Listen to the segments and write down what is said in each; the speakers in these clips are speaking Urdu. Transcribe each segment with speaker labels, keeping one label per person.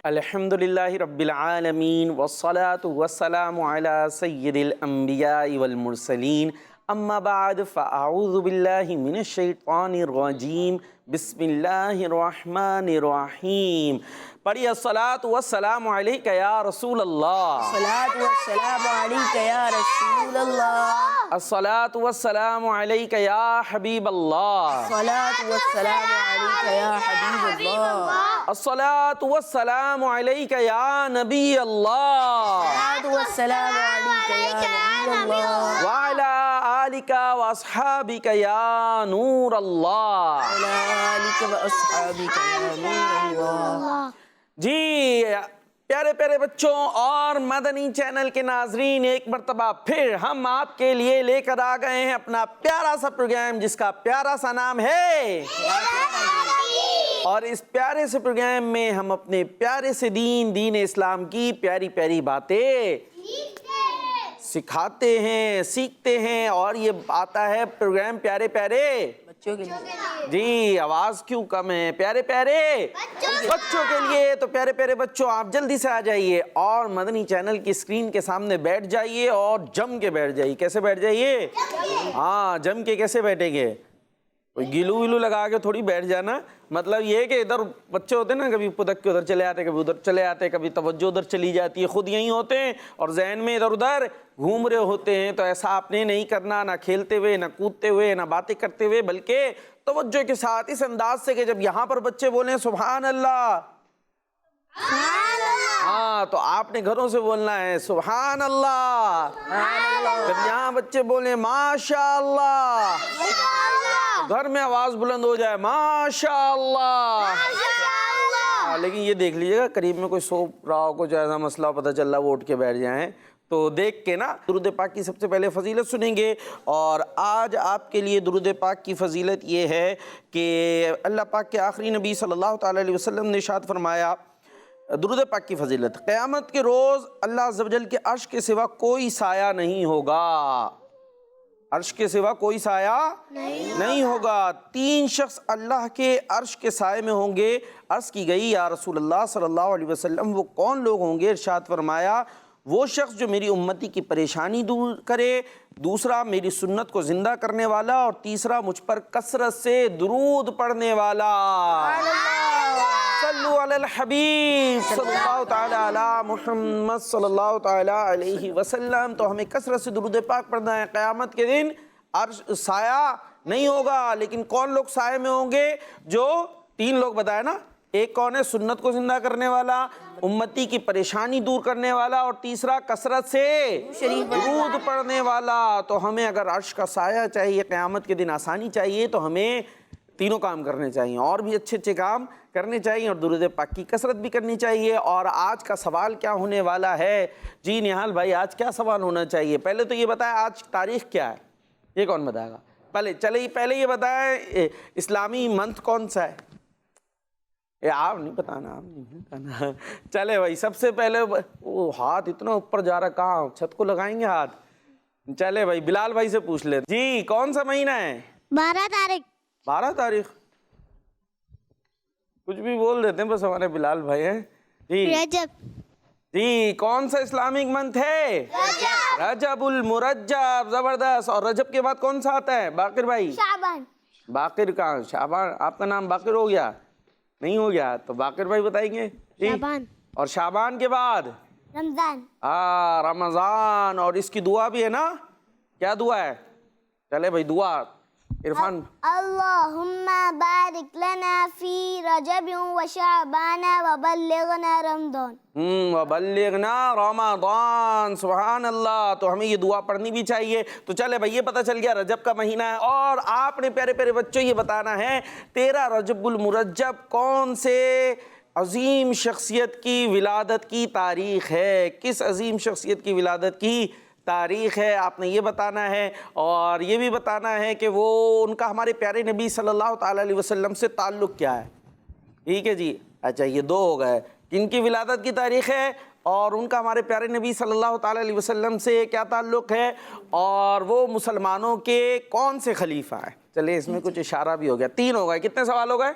Speaker 1: الحمدللہ رب العالمین والصلاة والسلام علی سید الانبیاء والمرسلین اما بعد فاعوذ باللہ من الشیطان الرجیم بسم اللہ الرحمن الرحیم پڑھیے الصلاة والسلام علیکہ یا رسول اللہ،
Speaker 2: الصلاة والسلام علیکہ یا رسول اللہ،
Speaker 1: الصلاة والسلام علیکہ یا حبیب اللہ،
Speaker 2: الصلاة والسلام علیکہ یا حبیب اللہ،
Speaker 1: الصلاة والسلام علیکہ یا نبی اللہ،
Speaker 2: الصلاة والسلام علیکہ یا نبی اللہ،
Speaker 1: وعلی آلک واصحابک یا نور اللہ۔
Speaker 2: وعلی آلک واصحابک یا نور اللہ۔
Speaker 1: جی پیارے پیارے بچوں اور مدنی چینل کے ناظرین، ایک مرتبہ پھر ہم آپ کے لیے لے کر آ گئے ہیں اپنا پیارا سا پروگرام جس کا پیارا سا نام ہے، اور اس پیارے سے پروگرام میں ہم اپنے پیارے سے دین اسلام کی پیاری پیاری باتیں سکھاتے ہیں، سیکھتے ہیں، اور یہ آتا ہے پروگرام پیارے پیارے
Speaker 2: بچوں کے لیے۔
Speaker 1: جی آواز کیوں کم ہے؟ پیارے پیارے بچوں کے لیے۔ تو پیارے پیارے بچوں آپ جلدی سے آ جائیے اور مدنی چینل کی اسکرین کے سامنے بیٹھ جائیے اور جم کے بیٹھ جائیے۔ کیسے بیٹھ جائیے؟ ہاں جم کے کیسے بیٹھیں گے؟ کوئی گلو ولو لگا کے تھوڑی بیٹھ جانا، مطلب یہ ہے کہ ادھر بچے ہوتے ہیں نا، کبھی پدک کے ادھر چلے آتے، کبھی ادھر چلے آتے، کبھی توجہ ادھر چلی جاتی ہے، خود یہیں ہوتے ہیں اور ذہن میں ادھر ادھر گھوم رہے ہوتے ہیں۔ تو ایسا آپ نے نہیں کرنا، نہ کھیلتے ہوئے، نہ کودتے ہوئے، نہ باتیں کرتے ہوئے، بلکہ توجہ کے ساتھ اس انداز سے کہ جب یہاں پر بچے بولیں سبحان اللہ، ہاں تو آپ نے گھروں سے بولنا ہے سبحان اللہ۔ جب یہاں بچے بولیں ماشاء اللہ، گھر میں آواز بلند ہو جائے ماشاء اللہ۔ لیکن یہ دیکھ لیجئے گا قریب میں کوئی سو رہا ہو، کوئی ایسا مسئلہ پتہ چل رہا وہ اٹھ کے بیٹھ جائیں، تو دیکھ کے نا درود پاک کی سب سے پہلے فضیلت سنیں گے۔ اور آج آپ کے لیے درود پاک کی فضیلت یہ ہے کہ اللہ پاک کے آخری نبی صلی اللہ تعالیٰ علیہ وسلم نے ارشاد فرمایا، درود پاک کی فضیلت، قیامت کے روز اللہ عز و جل کے عرش کے سوا کوئی سایہ نہیں ہوگا، عرش کے سوا کوئی سایہ نہیں ہوگا۔ تین شخص اللہ کے عرش کے سائے میں ہوں گے۔ عرض کی گئی یا رسول اللہ صلی اللہ علیہ وسلم وہ کون لوگ ہوں گے؟ ارشاد فرمایا وہ شخص جو میری امتی کی پریشانی دور کرے، دوسرا میری سنت کو زندہ کرنے والا، اور تیسرا مجھ پر کثرت سے درود پڑھنے والا۔ صلو علی الحبیب صلی اللہ تعالی علی محمد صلی اللہ تعالی علیہ وسلم۔ تو ہمیں کثرت سے درود پاک پڑھنا ہے۔ قیامت کے دن عرش سایہ نہیں ہوگا، لیکن کون لوگ سائے میں ہوں گے؟ جو تین لوگ بتائے نا، ایک کون ہے؟ سنت کو زندہ کرنے والا، امتی کی پریشانی دور کرنے والا، اور تیسرا کثرت سے درود پڑھنے والا۔ تو ہمیں اگر عرش کا سایہ چاہیے، قیامت کے دن آسانی چاہیے، تو ہمیں تینوں کام کرنے چاہیے، اور بھی اچھے اچھے کام کرنے چاہیے، اور درود پاک کی کثرت بھی کرنی چاہیے۔ اور آج کا سوال کیا ہونے والا ہے؟ جی نہال بھائی آج کیا سوال ہونا چاہیے؟ پہلے تو یہ بتائیں آج تاریخ کیا ہے؟ یہ کون بتائے گا؟ پہلے یہ بتائیں اسلامی منتھ کون سا ہے؟ آپ نہیں بتانا، آپ نہیں بتانا۔ چلے بھائی سب سے پہلے وہ ہاتھ اتنا اوپر جا رہا، کہاں چھت کو لگائیں گے ہاتھ؟ چلے بھائی بلال بھائی سے پوچھ لیں۔ جی کون سا مہینہ ہے؟
Speaker 3: 12 تاریخ۔
Speaker 1: 12 تاریخ؟ کچھ بھی بول دیتے ہیں بس ہمارے بلال بھائی ہیں۔ جی
Speaker 3: رجب۔
Speaker 1: جی کون سا اسلامک منتھ ہے؟ رجب المرجب، زبردست۔ اور رجب کے بعد کون سا آتا ہے باقر بھائی؟
Speaker 3: شعبان۔
Speaker 1: باقر کہاں؟ شعبان؟ آپ کا نام باقر ہو گیا؟ نہیں ہو گیا تو باقر بھائی بتائیں گے۔
Speaker 3: شعبان۔
Speaker 1: اور شعبان کے بعد
Speaker 3: رمضان۔
Speaker 1: رمضان۔ اور اس کی دعا بھی ہے نا، کیا دعا ہے؟ چلے بھائی دعا عرفان۔
Speaker 3: اللہم بارک لنا فی رجب و شعبان و بلغنا رمضان۔
Speaker 1: وبلغنا رمضان، سبحان اللہ۔ تو ہمیں یہ دعا پڑھنی بھی چاہیے۔ تو چلے بھائی یہ پتہ چل گیا رجب کا مہینہ ہے، اور آپ نے پیارے پیارے بچوں یہ بتانا ہے 13 رجب المرجب کون سے عظیم شخصیت کی ولادت کی تاریخ ہے؟ کس عظیم شخصیت کی ولادت کی تاریخ ہے آپ نے یہ بتانا ہے، اور یہ بھی بتانا ہے کہ وہ ان کا ہمارے پیارے نبی صلی اللہ تعالیٰ علیہ وسلم سے تعلق کیا ہے۔ ٹھیک ہے جی، اچھا یہ دو ہو گئے، کن کی ولادت کی تاریخ ہے اور ان کا ہمارے پیارے نبی صلی اللہ تعالیٰ علیہ وسلم سے کیا تعلق ہے، اور وہ مسلمانوں کے کون سے خلیفہ ہیں۔ چلے اس میں کچھ اشارہ بھی ہو گیا، 3 ہو گئے۔ کتنے سوال ہو گئے؟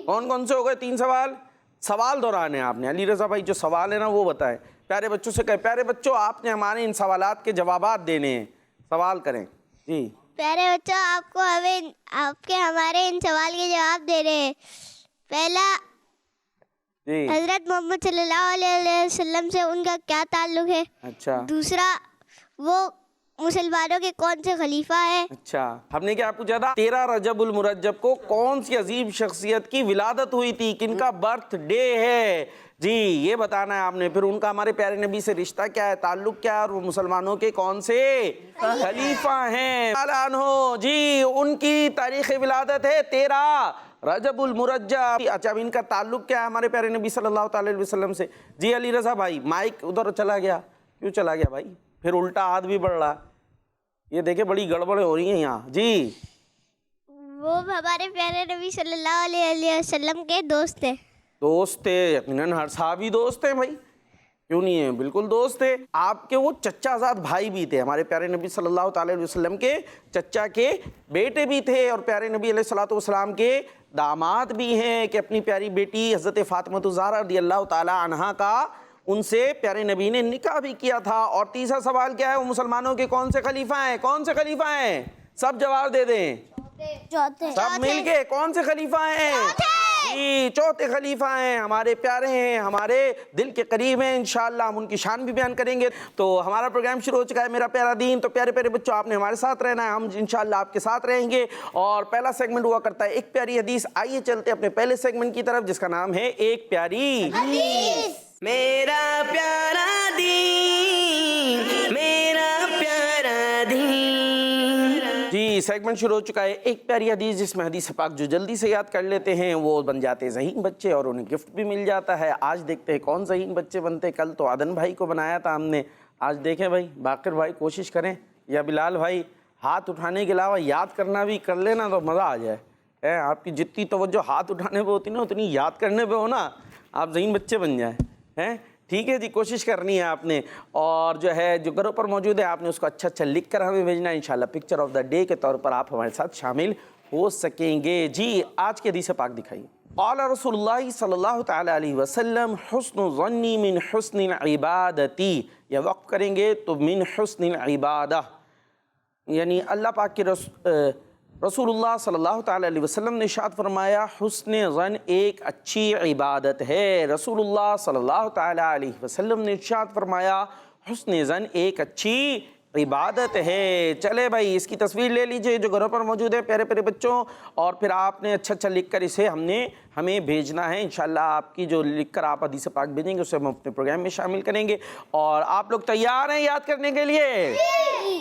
Speaker 1: کون کون سے ہو گئے؟ 3 سوال۔ سوال دہرانے آپ نے. علی رضا بھائی جو سوال ہے نا وہ بتائیں. پیارے بچوں سے کہیں پیارے بچوں آپ نے ہمارے ان سوالات کے جوابات دینے ہیں, سوال کریں. جی
Speaker 3: پیارے بچوں آپ کو ہمارے ان سوال کے جواب دے رہے ہیں. پہلا,
Speaker 1: جی
Speaker 3: حضرت محمد صلی اللہ علیہ وسلم سے ان کا کیا تعلق ہے؟
Speaker 1: اچھا
Speaker 3: دوسرا, وہ مسلمانوں کے کون سے خلیفہ ہیں؟
Speaker 1: اچھا. ہم نے کیا پوچھا تھا؟ 13 رجب المرجب کو کون سی عظیم شخصیت کی ولادت ہوئی تھی, کن کا برتھ ڈے ہے؟ جی یہ بتانا ہے آپ نے. پھر ان کا ہمارے پیارے نبی سے رشتہ کیا ہے, تعلق کیا ہے, اور وہ مسلمانوں کے کون سے خلیفہ ہیں. جی ان کی تاریخ ولادت ہے 13 رجب المرجب. اچھا اب ان کا تعلق کیا ہے ہمارے پیارے نبی صلی اللہ تعالی علیہ وسلم سے؟ جی علی رضا بھائی مائک ادھر چلا گیا, کیوں چلا گیا بھائی؟ پھر الٹا ہاتھ بھی بڑھ رہا, یہ دیکھیں بڑی گڑبڑیں ہو رہی ہیں یہاں. جی
Speaker 3: وہ ہمارے پیارے نبی صلی اللہ علیہ وسلم کے دوست ہیں.
Speaker 1: دوست تھے, یقیناً ہر صحابی دوست ہیں بھائی, کیوں نہیں ہیں, بالکل دوست تھے. آپ کے وہ چچا زاد بھائی بھی تھے, ہمارے پیارے نبی صلی اللہ تعالی علیہ وسلم کے چچا کے بیٹے بھی تھے, اور پیارے نبی علیہ الصلوۃ والسلام کے داماد بھی ہیں, کہ اپنی پیاری بیٹی حضرت فاطمہ الزہرا رضی اللہ تعالی عنہا کا ان سے پیارے نبی نے نکاح بھی کیا تھا. اور تیسرا سوال کیا ہے, وہ مسلمانوں کے کون سے خلیفہ ہیں؟ کون سے خلیفہ ہیں؟ سب جواب دے دیں,
Speaker 3: چوتھے.
Speaker 1: سب مل کے. کون سے خلیفہ ہیں؟ جی چوتھے خلیفہ ہیں, ہمارے پیارے ہیں, ہمارے دل کے قریب ہیں. انشاءاللہ ہم ان کی شان بھی بیان کریں گے. تو ہمارا پروگرام شروع ہو چکا ہے, میرا پیارا دین. تو پیارے پیارے بچوں آپ نے ہمارے ساتھ رہنا ہے, ہم انشاءاللہ آپ کے ساتھ رہیں گے. اور پہلا سیگمنٹ ہوا کرتا ہے ایک پیاری حدیث. آئیے چلتے اپنے پہلے سیگمنٹ کی طرف, جس کا نام ہے ایک پیاری
Speaker 3: حدیث.
Speaker 2: میرا پیارا دین, میرا پیارا دین.
Speaker 1: جی سیگمنٹ شروع ہو چکا ہے ایک پیاری حدیث, جس میں حدیث پاک جو جلدی سے یاد کر لیتے ہیں وہ بن جاتے ذہین بچے, اور انہیں گفٹ بھی مل جاتا ہے. آج دیکھتے ہیں کون ذہین بچے بنتے. کل تو عدن بھائی کو بنایا تھا ہم نے, آج دیکھیں بھائی باقر بھائی کوشش کریں, یا بلال بھائی ہاتھ اٹھانے کے علاوہ یاد کرنا بھی کر لینا تو مزہ آ جائے. آپ کی جتنی توجہ ہاتھ اٹھانے پہ ہوتی نا, اتنی یاد کرنے پہ ہو نا, آپ ذہین بچے بن جائیں. ٹھیک ہے جی, کوشش کرنی ہے آپ نے. اور جو ہے جو گھروں پر موجود ہے آپ نے اس کو اچھا اچھا لکھ کر ہمیں بھیجنا ہے. انشاءاللہ پکچر آف دا ڈے کے طور پر آپ ہمارے ساتھ شامل ہو سکیں گے. جی آج کے حدیث پاک دکھائیے. قال رسول اللہ صلی اللہ تعالی علیہ وسلم حسن ظنی من حسن العبادتی. یا وقف کریں گے تو من حسن العبادہ, یعنی اللہ پاک کے رسول اللہ صلی اللہ تعالی علیہ وسلم نے ارشاد فرمایا حسن ظن ایک اچھی عبادت ہے. رسول اللہ صلی اللہ تعالی علیہ وسلم نے ارشاد فرمایا حسن ظن ایک اچھی عبادت ہے. چلے بھائی اس کی تصویر لے لیجئے جو گھروں پر موجود ہے پیارے پیارے بچوں, اور پھر آپ نے اچھا اچھا لکھ کر اسے ہمیں بھیجنا ہے. انشاءاللہ آپ کی جو لکھ کر آپ حدیث پاک بھیجیں گے اسے ہم اپنے پروگرام میں شامل کریں گے. اور آپ لوگ تیار ہیں یاد کرنے کے لیے؟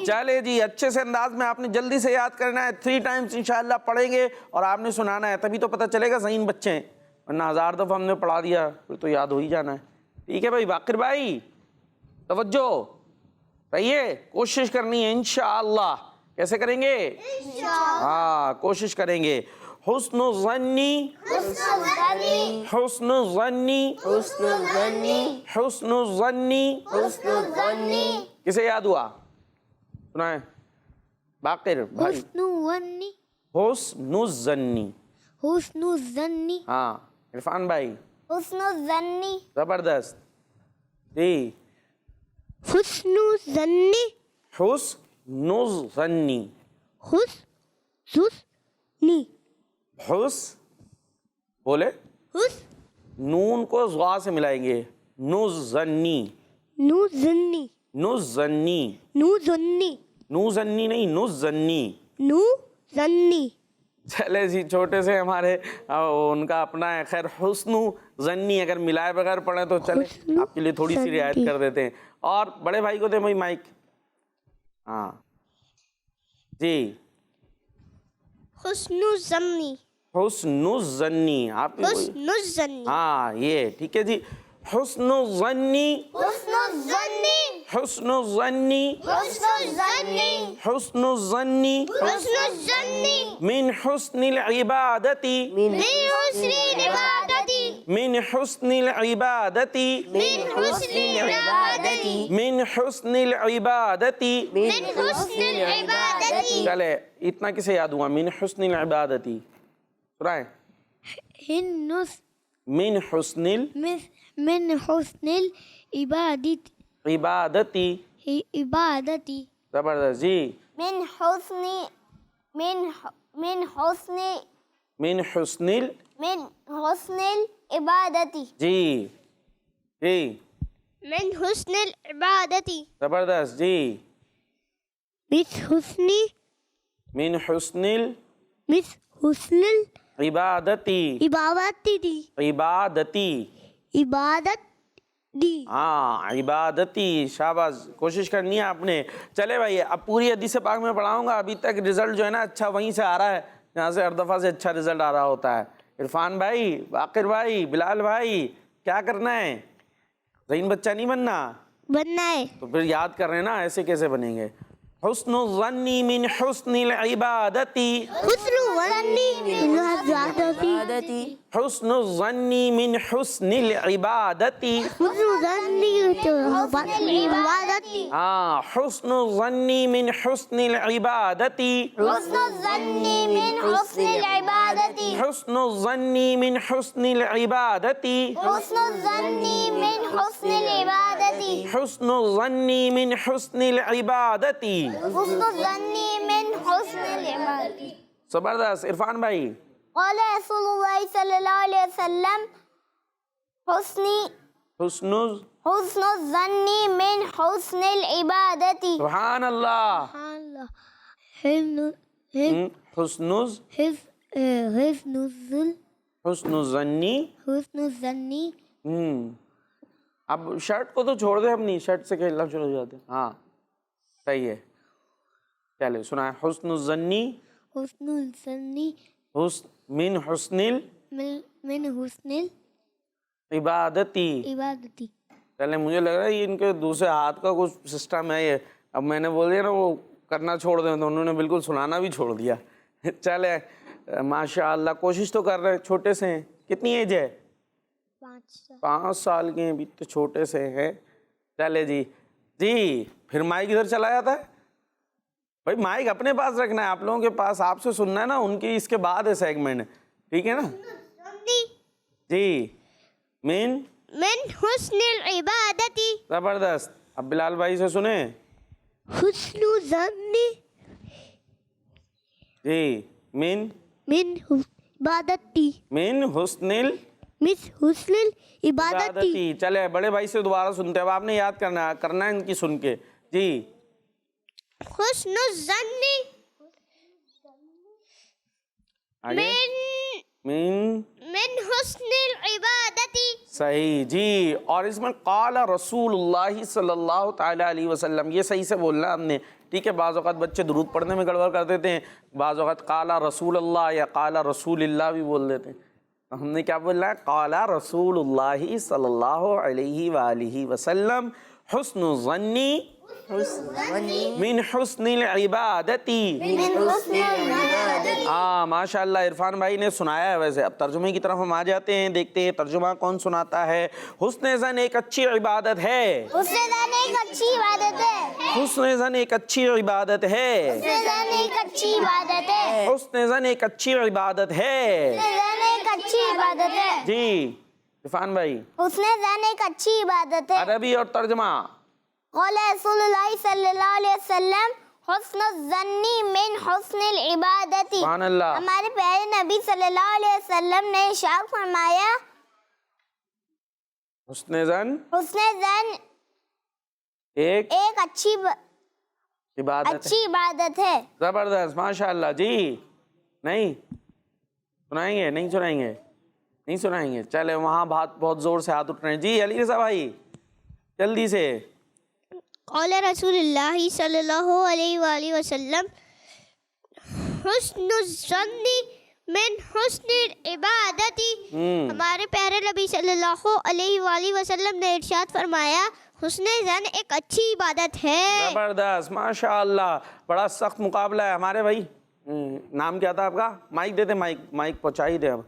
Speaker 1: چلے جی اچھے سے انداز میں آپ نے جلدی سے یاد کرنا ہے. 3 ٹائمز انشاءاللہ پڑھیں گے اور آپ نے سنانا ہے, تبھی تو پتہ چلے گا ذہین بچے ہیں, ورنہ 1000 دفعہ ہم نے پڑھا دیا پھر تو یاد ہو ہی جانا ہے. ٹھیک ہے بھائی باقر بھائی توجہ رہیے, کوشش کرنی ہے انشاءاللہ. کیسے کریں گے؟ ہاں کوشش کریں گے. حسن ظنی, حسن ظنی,
Speaker 2: حسن ظنی,
Speaker 1: حسن ظنی.
Speaker 2: حسن ظنی.
Speaker 1: کسے یاد ہوا سنائیں باقر بھائی.
Speaker 3: حسن الظنی,
Speaker 1: حسن الظنی.
Speaker 3: حسن الظنی,
Speaker 1: ہاں عرفان بھائی
Speaker 3: حسن الظنی,
Speaker 1: زبردست. جی
Speaker 3: حسن الظنی,
Speaker 1: حسن الظنی.
Speaker 3: حسن
Speaker 1: حس بولے نون کو زوا سے ملائیں گے, نظنی.
Speaker 3: نظنی,
Speaker 1: نظنی,
Speaker 3: نظنی,
Speaker 1: نظنی نہیں نظنی.
Speaker 3: نظنی.
Speaker 1: چلے جی چھوٹے سے ہمارے ان کا اپنا ہے. خیر حسن ظنی اگر ملائے بغیر پڑھیں تو چلے آپ کے لیے تھوڑی سی رعایت کر دیتے ہیں. اور بڑے بھائی کو دیں بھائی مائک. ہاں جی
Speaker 3: حسن الظنی,
Speaker 1: حسن الظنی. آپ کی
Speaker 3: حسن الظنی,
Speaker 1: ہاں یہ ٹھیک ہے جی. حسن الظنی,
Speaker 3: حسن الظنی,
Speaker 1: حسن الظنی,
Speaker 3: حسن الظنی,
Speaker 1: حسن الظنی
Speaker 3: حسن الظنی,
Speaker 1: من حسن العبادتی,
Speaker 3: من حسن العبادتی,
Speaker 1: من حسن العبادتی,
Speaker 3: من حسن العبادتی,
Speaker 1: من حسن العبادتی.
Speaker 3: من حسن العبادتی.
Speaker 1: چلے اتنا کسے یاد ہوا من حسن العبادتی سنائیں. من حسن
Speaker 3: من حسن العبادت
Speaker 1: عبادتی.
Speaker 3: عبادتی
Speaker 1: زبردست جی.
Speaker 3: من حسن من حسن
Speaker 1: من حسن
Speaker 3: من حسن العبادتی
Speaker 1: جی جی
Speaker 3: من حسن العبادتی
Speaker 1: زبردست جی.
Speaker 3: من حسن
Speaker 1: من حسن
Speaker 3: من حسن
Speaker 1: عبادتی.
Speaker 3: العبادتی
Speaker 1: عبادتی.
Speaker 3: عبادت دی.
Speaker 1: ہاں عبادتی. شاباش, کوشش کرنی ہے آپ نے. چلے بھائی, اب پوری حدیث پاک میں پڑھاؤں گا. ابھی تک رزلٹ جو ہے نا اچھا وہیں سے آ رہا ہے جہاں سے ہر دفعہ سے اچھا رزلٹ آ رہا ہوتا ہے. عرفان بھائی, باقر بھائی, بلال بھائی, کیا کرنا ہے؟ ذہین بچہ نہیں بننا.
Speaker 3: بننا ہے.
Speaker 1: تو پھر یاد کر رہے ہیں نا, ایسے کیسے بنیں گے؟ حسن الظن من حسن العبادتی.
Speaker 3: حسن ظنی من عبادتی.
Speaker 1: حسن الظن من حسن العبادتی.
Speaker 3: حسن ظنی من عبادتی.
Speaker 1: ہاں, حسن الظن من حسن العبادتی.
Speaker 3: حسن الظنی من حسن العبادتی.
Speaker 1: حسن الظن من حسن العبادتی.
Speaker 3: حسن الظنی من حسن العبادتی.
Speaker 1: حسن الظن من حسن العبادتی.
Speaker 3: حسن الظنی من حسن العبادتی.
Speaker 1: زبردست. عرفان بھائی,
Speaker 3: قال رسول اللہ صلی اللہ علیہ وسلم
Speaker 1: حسن
Speaker 3: حسن الظنی من حسن العبادتی.
Speaker 1: سبحان اللہ. حسن حسن الظنی.
Speaker 3: حسن الظنی.
Speaker 1: اب شرٹ کو تو چھوڑ دیں, اپنی شرٹ سے کھیلنا شروع ہو جاتے ہیں. ہاں صحیح ہے. چلے سنا, حسن الظنی
Speaker 3: حسن الظنی
Speaker 1: من حسن
Speaker 3: من حسن
Speaker 1: عبادتی.
Speaker 3: العبادتی.
Speaker 1: چلے, مجھے لگ رہا ہے یہ ان کے دوسرے ہاتھ کا کچھ سسٹم ہے یہ. اب میں نے بول دیا نا وہ کرنا چھوڑ دیں, تو انہوں نے بالکل سنانا بھی چھوڑ دیا. چلے ماشاء اللہ, کوشش تو کر رہے ہیں. چھوٹے سے ہیں, کتنی ایج ہے؟ 5 سال کے ہیں, ابھی تو چھوٹے سے ہیں. چلے جی جی. پھر مائک ادھر چلا جاتا ہے بھائی, مائک اپنے پاس رکھنا ہے, آپ لوگوں کے پاس, آپ سے سننا ہے نا, ان کی اس کے بعد ہے سیگمنٹ, ٹھیک ہے نا جی. من
Speaker 3: حسن العبادتی.
Speaker 1: زبردست. اب بلال بھائی سے سنیں
Speaker 3: حسن الظنی
Speaker 1: جی. من
Speaker 3: عبادتی.
Speaker 1: من حسن
Speaker 3: حسن العبادتی.
Speaker 1: عبادتی. چلے بڑے بھائی سے دوبارہ سنتے ہیں. اب آپ نے یاد کرنا ہے ان کی سن کے جی.
Speaker 3: حسن الظنی من حسن العبادتی.
Speaker 1: صحیح جی. اور اس میں قال رسول اللہ صلی اللہ تعالی علیہ وسلم, یہ صحیح سے بولنا ہم نے, ٹھیک ہے. بعض اوقات بچے درود پڑھنے میں گڑبڑ کر دیتے ہیں, بعض اوقات قال رسول اللہ یا قال رسول اللہ بھی بول دیتے ہیں. ہم نے کیا بولنا ہے؟ قال رسول اللہ صلی اللہ علیہ وآلہ وسلم حسن الظنی من حسن العبادتی. ہاں ماشاء اللہ, عرفان بھائی نے سنایا ہے. ویسے اب ترجمے کی طرف ہم آ جاتے ہیں, دیکھتے ہیں ترجمہ کون سناتا ہے. حسن ظن ایک اچھی عبادت ہے.
Speaker 3: حسن ظن ایک اچھی عبادت ہے.
Speaker 1: حسن ظن ایک اچھی عبادت ہے.
Speaker 3: حسن ظن ایک اچھی عبادت ہے.
Speaker 1: حسن ظن ایک اچھی عبادت ہے.
Speaker 3: حسن ظن ایک اچھی عبادت ہے.
Speaker 1: جی عرفان بھائی,
Speaker 3: حسن ظن ایک اچھی عبادت ہے.
Speaker 1: عربی اور ترجمہ.
Speaker 3: قال رسول اللہ صلی اللہ علیہ وسلم حسن الظنی من حسن العبادتی.
Speaker 1: سبحان اللہ.
Speaker 3: ہمارے پیارے نبی صلی اللہ علیہ وسلم نے ارشاد فرمایا
Speaker 1: حسن ظن ایک
Speaker 3: اچھی عبادت ہے.
Speaker 1: زبردست ماشاء اللہ جی. نہیں سنائیں گے؟ نہیں سنائیں گے؟ نہیں سنائیں گے. چلے وہاں بہت زور سے ہاتھ اٹھ رہے ہیں جی. علی رضا بھائی جلدی سے.
Speaker 3: قال رسول اللہ صلی اللہ علیہ وآلہ وسلم حسن الظن من حسن العبادتی. ہمارے پیارے نبی صلی اللہ علیہ وآلہ وسلم نے ارشاد فرمایا حسن ظن ایک اچھی عبادت ہے.
Speaker 1: زبردست ماشاء اللہ. بڑا سخت مقابلہ ہے ہمارے بھائی. نام کیا تھا آپ کا؟ مائک دیتے, مائک پہنچا ہی دے ہم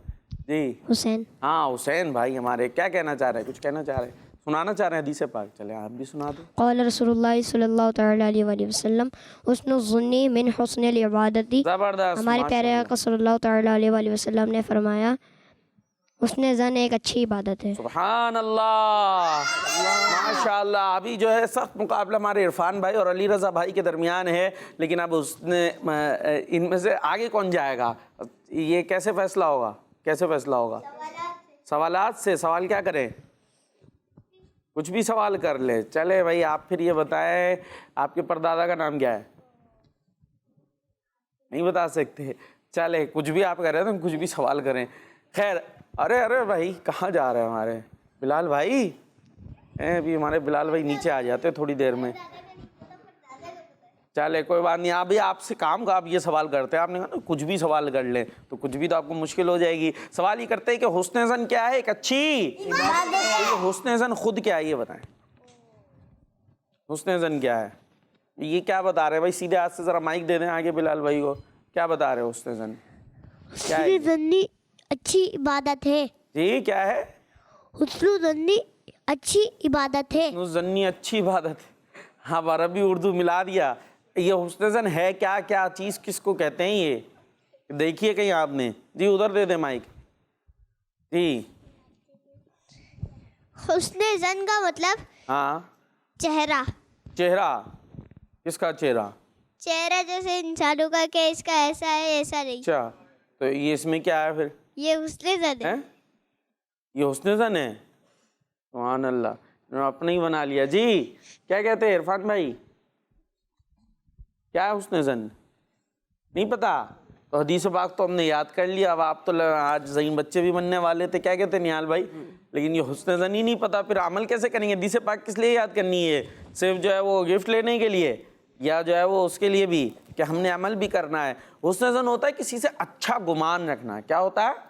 Speaker 1: جی.
Speaker 3: حسین.
Speaker 1: ہاں حسین بھائی ہمارے, کیا کہنا چاہ رہے ہیں؟ کچھ کہنا چاہ رہے ہیں, سنانا چاہ رہے ہیں حدیث پاک. چلے آپ بھی سنا دیں.
Speaker 2: قال رسول اللہ صلی اللہ تعالی علیہ وآلہ وسلم حسن الظن من حسن العبادتی.
Speaker 1: زبردست.
Speaker 2: ہمارے پیارے آقا صلی اللہ تعالی علیہ وآلہ وسلم نے فرمایا حسن زن ایک اچھی عبادت ہے.
Speaker 1: سبحان اللہ ماشاء اللہ. ابھی جو ہے سخت مقابلہ ہمارے عرفان بھائی اور علی رضا بھائی کے درمیان ہے، لیکن اب اس نے ان میں سے آگے کون جائے گا، یہ کیسے فیصلہ ہوگا؟ کیسے فیصلہ ہوگا؟ سوالات سے. سوال کیا کریں؟ کچھ بھی سوال کر لے. چلے بھائی آپ پھر یہ بتائیں آپ کے پردادا کا نام کیا ہے؟ نہیں بتا سکتے؟ چلے کچھ بھی آپ کر رہے ہیں تو کچھ بھی سوال کریں. خیر. ارے بھائی کہاں جا رہے ہیں ہمارے بلال بھائی؟ ابھی ہمارے بلال بھائی نیچے آ جاتے تھوڑی دیر میں. چلے کوئی بات نہیں. ابھی آپ سے کام کا آپ یہ سوال کرتے ہیں، آپ نے کہا نا کچھ بھی سوال کر لیں، تو کچھ بھی تو آپ کو مشکل ہو جائے گی. سوال یہ کرتے ہیں کہ حسن زن کیا ہے؟ ایک اچھی حسن زن خود کیا ہے یہ بتائیں. حسن زن کیا ہے؟ یہ کیا بتا رہے ہیں بھائی؟ سیدھے ہاتھ سے ذرا مائک دے دیں آگے بلال بھائی کو. کیا بتا رہے ہیں حسن زن کیا ہے؟
Speaker 3: حسن ظنی اچھی عبادت ہے.
Speaker 1: جی کیا ہے؟
Speaker 3: حسن ظنی اچھی عبادت ہے.
Speaker 1: حسن ظنی اچھی عبادت. ہاں عربی اردو ملا دیا. یہ حسن زن ہے کیا؟ کیا چیز کس کو کہتے ہیں یہ دیکھیے کہیں آپ نے. جی ادھر دے دیں مائک. جی
Speaker 3: حسن زن کا مطلب
Speaker 1: ہاں
Speaker 3: چہرہ.
Speaker 1: چہرہ. کس کا چہرہ؟
Speaker 3: چہرہ جیسے انسانوں کا کہ اس کا ایسا ہے ایسا نہیں.
Speaker 1: اچھا تو یہ اس میں کیا ہے پھر؟
Speaker 3: یہ حسن زن ہے.
Speaker 1: یہ حسن زن ہے. سبحان اللہ انہوں نے اپنا ہی بنا لیا. جی کیا کہتے ہیں عرفان بھائی؟ کیا ہے حسن زن؟ نہیں پتا؟ تو حدیث پاک تو ہم نے یاد کر لیا. اب آپ تو آج ذہین بچے بھی بننے والے تھے. کیا کہتے ہیں نہال بھائی؟ لیکن یہ حسن زن ہی نہیں پتا، پھر عمل کیسے کریں گے؟ حدیث پاک کس لیے یاد کرنی ہے؟ صرف جو ہے وہ گفٹ لینے کے لیے، یا جو ہے وہ اس کے لیے بھی کہ ہم نے عمل بھی کرنا ہے. حسن زن ہوتا ہے کسی سے اچھا گمان رکھنا. کیا ہوتا ہے؟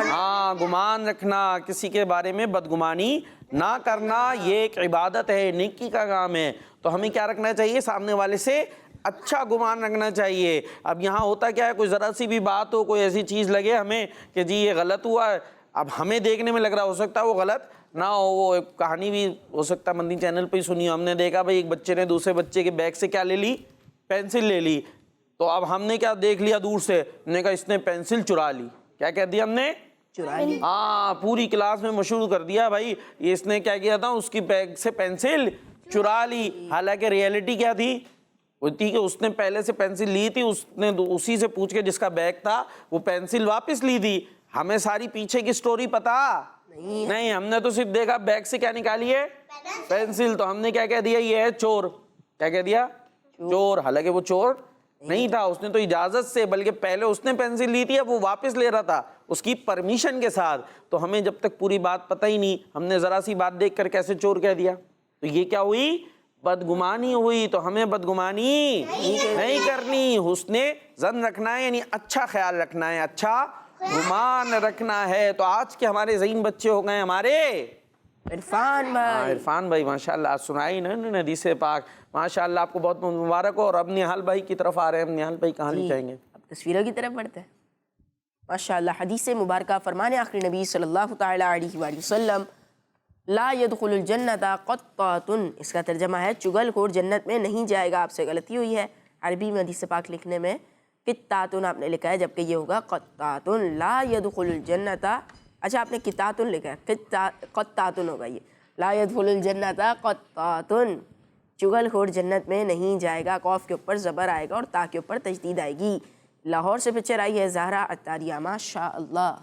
Speaker 1: ہاں گمان رکھنا، کسی کے بارے میں بدگمانی نہ کرنا. یہ ایک عبادت ہے، نیکی کا کام ہے. تو ہمیں کیا رکھنا چاہیے؟ سامنے والے سے اچھا گمان رکھنا چاہیے. اب یہاں ہوتا کیا ہے، کوئی ذرا سی بھی بات ہو، کوئی ایسی چیز لگے ہمیں کہ جی یہ غلط ہوا ہے، اب ہمیں دیکھنے میں لگ رہا ہو سکتا ہے وہ غلط نہ ہو. وہ ایک کہانی بھی ہو سکتا ہے مندی چینل پہ ہی سنی. ہم نے دیکھا بھائی ایک بچے نے دوسرے بچے کے بیگ سے کیا لے لی؟ پینسل لے لی. تو اب ہم نے کیا دیکھ لیا دور سے، ہم نے کہا اس نے پینسل چرا لی. کیا کہہ دیا ہم نے؟ چرا لی. ہاں پوری کلاس میں مشہور کر دیا بھائی یہ اس نے کیا کیا تھا، اس کی بیگ سے پینسل چرا لی. حالانکہ ریئلٹی کیا تھی؟ وہ تھی کہ اس نے پہلے سے پینسل لی تھی، اس نے اسی سے پوچھ کے جس کا بیگ تھا وہ پینسل واپس لی تھی. ہمیں ساری پیچھے کی سٹوری پتا نہیں. ہم نے تو صرف دیکھا بیگ سے کیا نکالی ہے؟ پینسل. تو ہم نے کیا کہہ دیا؟ یہ ہے چور. کیا کہہ دیا؟ چور. حالانکہ وہ چور نہیں تھا، اس نے تو اجازت سے، بلکہ پہلے اس نے پینسل لی تھی، اب وہ واپس لے رہا تھا اس کی پرمیشن کے ساتھ. تو ہمیں جب تک پوری بات پتہ ہی نہیں، ہم نے ذرا سی بات دیکھ کر کیسے چور کہہ دیا؟ تو یہ کیا ہوئی؟ بدگمانی ہوئی. تو ہمیں بدگمانی نہیں کرنی، حسن ظن رکھنا ہے، یعنی اچھا خیال رکھنا ہے، اچھا گمان رکھنا ہے. تو آج کے ہمارے ذہین بچے ہو گئے ہمارے
Speaker 4: عرفان بھائی.
Speaker 1: عرفان بھائی ماشاءاللہ سنائی نا انہوں نے حدیث پاک. ماشاءاللہ آپ کو بہت مبارک ہو. اور اب نہال بھائی کی طرف آ رہے ہیں. نہال بھائی کہاں لے جائیں گے؟
Speaker 4: اب تصویروں کی طرف بڑھتے ہیں. ماشاءاللہ حدیث مبارکہ فرمان آخری نبی صلی اللہ تعالی علیہ وآلہ وسلم لا يدخل الجنت قطات، اس کا ترجمہ ہے چگل خور جنت میں نہیں جائے گا. آپ سے غلطی ہوئی ہے، عربی میں حدیث پاک لکھنے میں قطاتن آپ نے لکھا ہے، جبکہ یہ ہوگا قطاتن. لا يدخل الجنت، اچھا آپ نے قطاتن لکھا ہے، قطاتن ہوگا. یہ لا يدخل الجنت قطاتن، چگل خور جنت میں نہیں جائے گا. قوف کے اوپر زبر آئے گا اور تا کے اوپر تشدید آئے گی. لاہور سے پکچر آئی ہے زہرا عطاریہ. ماشاء اللہ.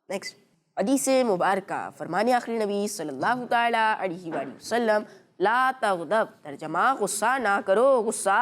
Speaker 4: نیکسٹ حدیث مبارکہ فرمان آخری نبی صلی اللہ تعالی علیہ وآلہ وسلم لا تغضب، ترجمہ غصہ نہ کرو، غصہ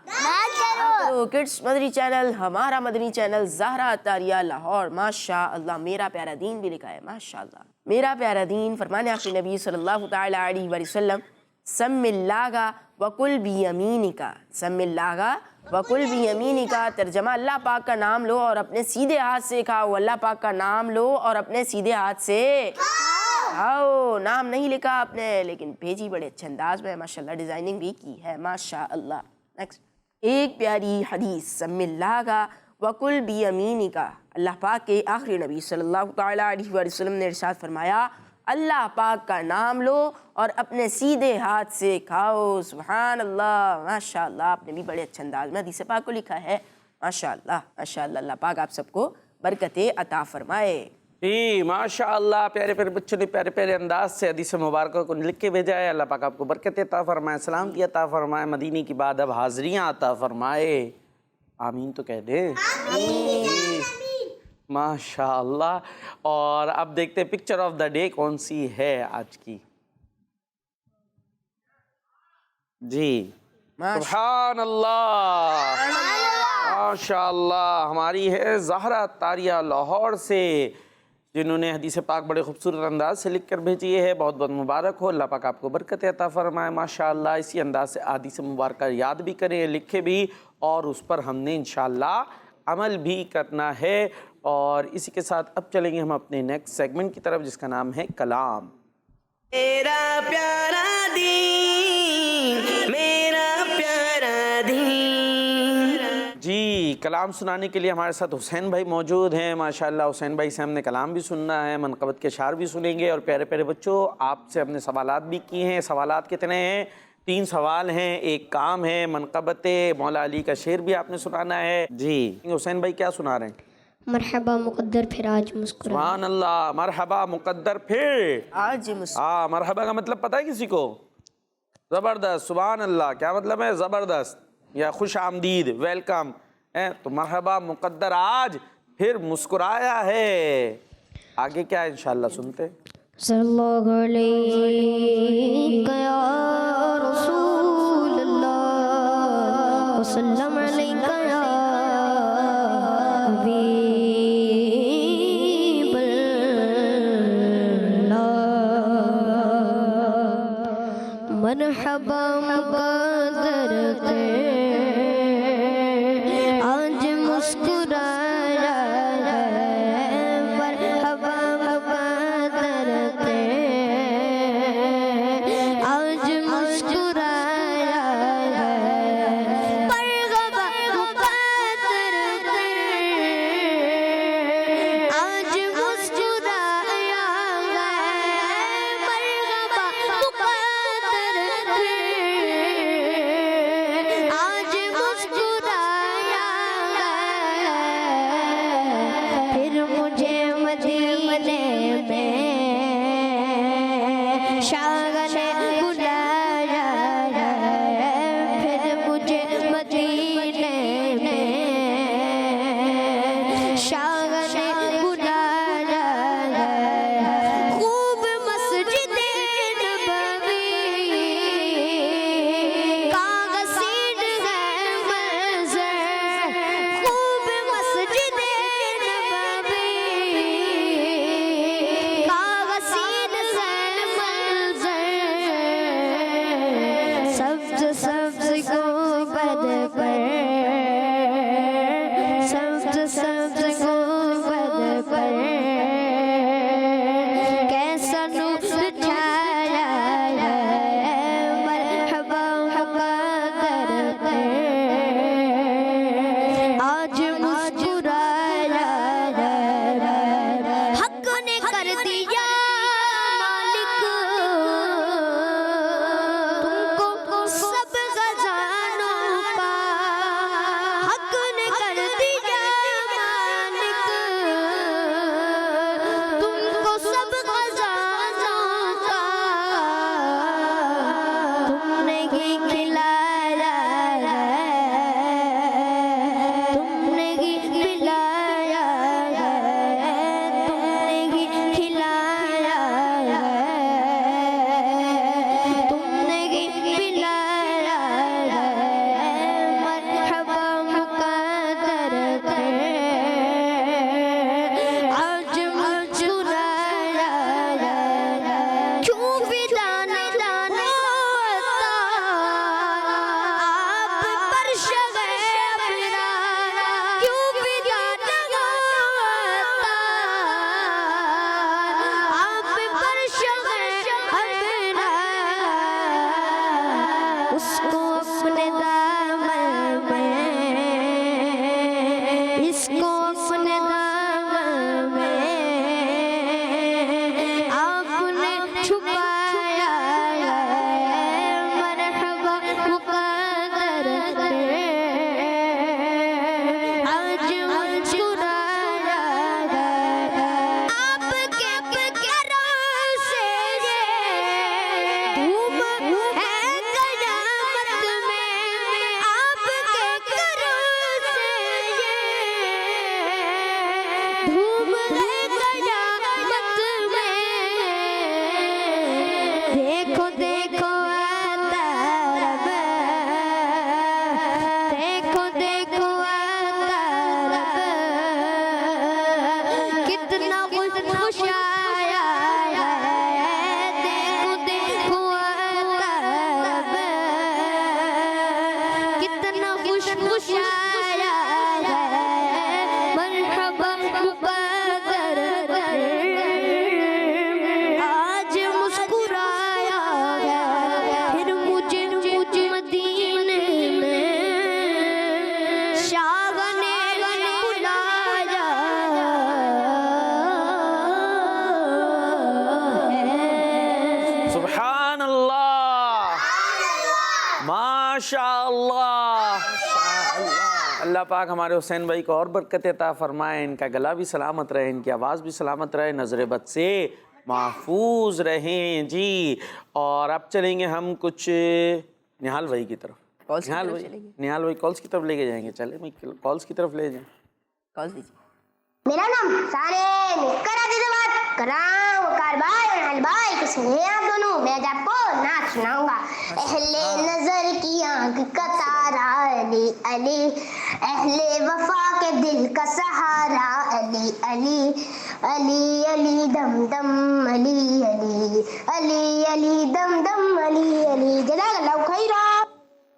Speaker 4: نہ کرو. کڈس مدنی چینل، ہمارا مدنی چینل، زہرا عطاریہ لاہور. ماشاء اللہ. میرا پیارا دین بھی لکھا ہے. ماشاء اللہ. میرا پیارا دین فرمان آخری نبی صلی اللہ تعالی علیہ وآلہ وسلم سم اللہ وکل بیمینک، سم اللہ وکل بیمینک، ترجمہ اللہ پاک کا نام لو اور اپنے سیدھے ہاتھ سے کھاؤ. اللہ پاک کا نام لو اور اپنے سیدھے ہاتھ سے کھاؤ. نام نہیں لکھا آپ نے لیکن بھیجی بڑے اچھے انداز میں، ماشاءاللہ ڈیزائننگ بھی کی ہے. ماشاء اللہ. نیکسٹ ایک پیاری حدیث سم اللہ وکل بیمینک. اللہ پاک کے آخری نبی صلی اللہ تعالی علیہ وآلہ وسلم نے ارشاد فرمایا اللہ پاک کا نام لو اور اپنے سیدھے ہاتھ سے کھاؤ. سبحان اللہ. ماشاء اللہ. آپ نے بھی بڑے اچھے انداز میں حدیث پاک کو لکھا ہے. ماشاء اللہ. ماشاء اللہ. اللہ پاک آپ سب کو برکتیں عطا فرمائے.
Speaker 1: جی ماشاء اللہ، پیارے پیارے بچوں نے پیارے پیارے انداز سے حدیث مبارکہ کو لکھ کے بھیجا ہے۔ اللہ پاک آپ کو برکت عطا فرمائے، سلامتی عطا فرمائے، مدینے کی بعد اب حاضریاں عطا فرمائے۔ آمین تو کہہ دیں۔ ماشاء اللہ۔ اور اب دیکھتے ہیں پکچر آف دا ڈے کون سی ہے آج کی۔ جی سبحان اللہ، ماشاء اللہ، ہماری ہے زہرا طاریہ لاہور سے، جنہوں نے حدیث پاک بڑے خوبصورت انداز سے لکھ کر بھیجی ہے۔ بہت بہت مبارک ہو، اللہ پاک آپ کو برکت عطا فرمائے۔ ماشاء اللہ، اسی انداز سے حدیث مبارکہ یاد بھی کریں، لکھے بھی، اور اس پر ہم نے انشاءاللہ عمل بھی کرنا ہے۔ اور اسی کے ساتھ اب چلیں گے ہم اپنے نیکسٹ سیگمنٹ کی طرف، جس کا نام ہے کلام۔
Speaker 5: میرا پیارا دین، میرا پیارا دین۔
Speaker 1: جی کلام سنانے کے لیے ہمارے ساتھ حسین بھائی موجود ہیں۔ ماشاءاللہ حسین بھائی سے ہم نے کلام بھی سننا ہے، منقبت کے اشعار بھی سنیں گے، اور پیارے پیارے بچوں آپ سے ہم نے سوالات بھی کیے ہیں۔ سوالات کتنے ہیں؟ 3 سوال ہیں، ایک کام ہے، منقبت مولا علی کا شعر بھی آپ نے سنانا ہے۔ جی حسین بھائی کیا سنا رہے ہیں؟
Speaker 2: مرحبا مقدر پھر آج مسکرا۔
Speaker 1: سبحان اللہ، مرحبا مقدر پھر
Speaker 4: آج
Speaker 1: مرحبا کا مطلب پتہ ہے کسی کو؟ زبردست۔ سبحان اللہ کیا مطلب ہے؟ زبردست یا خوش آمدید، ویلکم۔ تو مرحبا مقدر آج پھر مسکرایا ہے۔ آگے کیا ہے انشاءاللہ سنتے ہیں۔
Speaker 2: صلی اللہ علیہ یا رسول اللہ وسلم علیہ یا حبیب اللہ۔ مرحبا مقدر آج مسکرایا ہے، مرحبا مقدر آج مسکرایا ہے، مرحبا مقدر آج مسکرایا ہے، مرحبا مقدر آج مسکرایا ہے، پھر مجھے مدینے میں شاغل نے بلایا ہے، پھر مجھے مدینے میں شاغل نے بلایا ہے، خوب مسجد نبوی کا غسیل ہے منظر، خوب مسجد نبوی کا غسیل ہے منظر، سبز سبز گنبد پر، سبز سبز گنبد پر کیسا نور چھایا ہے، مرحبا مقدر آج مسکرایا ہے، حق نے کر دیا مالک تم کو سب خزانوں کا، حق نے کر دیا مالک تم کو سب خزانوں کا،
Speaker 1: سبحان اللہ، ماشاء اللہ۔ اللہ پاک ہمارے حسین بھائی کو اور برکت عطا فرمائے، ان کا گلا بھی سلامت رہے، ان کی آواز بھی سلامت رہے، نظر بد سے محفوظ رہیں جی۔ اور اب چلیں گے ہم کچھ نہال بھائی کی طرف۔ نہال بھائی کالز کی طرف لے کے جائیں گے، چلیں کالز کی طرف لے جائیں۔
Speaker 4: کال دیجیے۔
Speaker 6: میرا نام سارے کرام وقار بھائی اور بھائی کس ہیں آپ دونوں؟ میں آج آپ کو نعت سناؤں گا۔ اہل نظر کی آنکھ کا تارا علی علی، اہل وفا کے دل کا سہارا علی علی، علی علی دم دم علی علی، علی علی دم دم علی علی۔ جزاک اللہ خیرا۔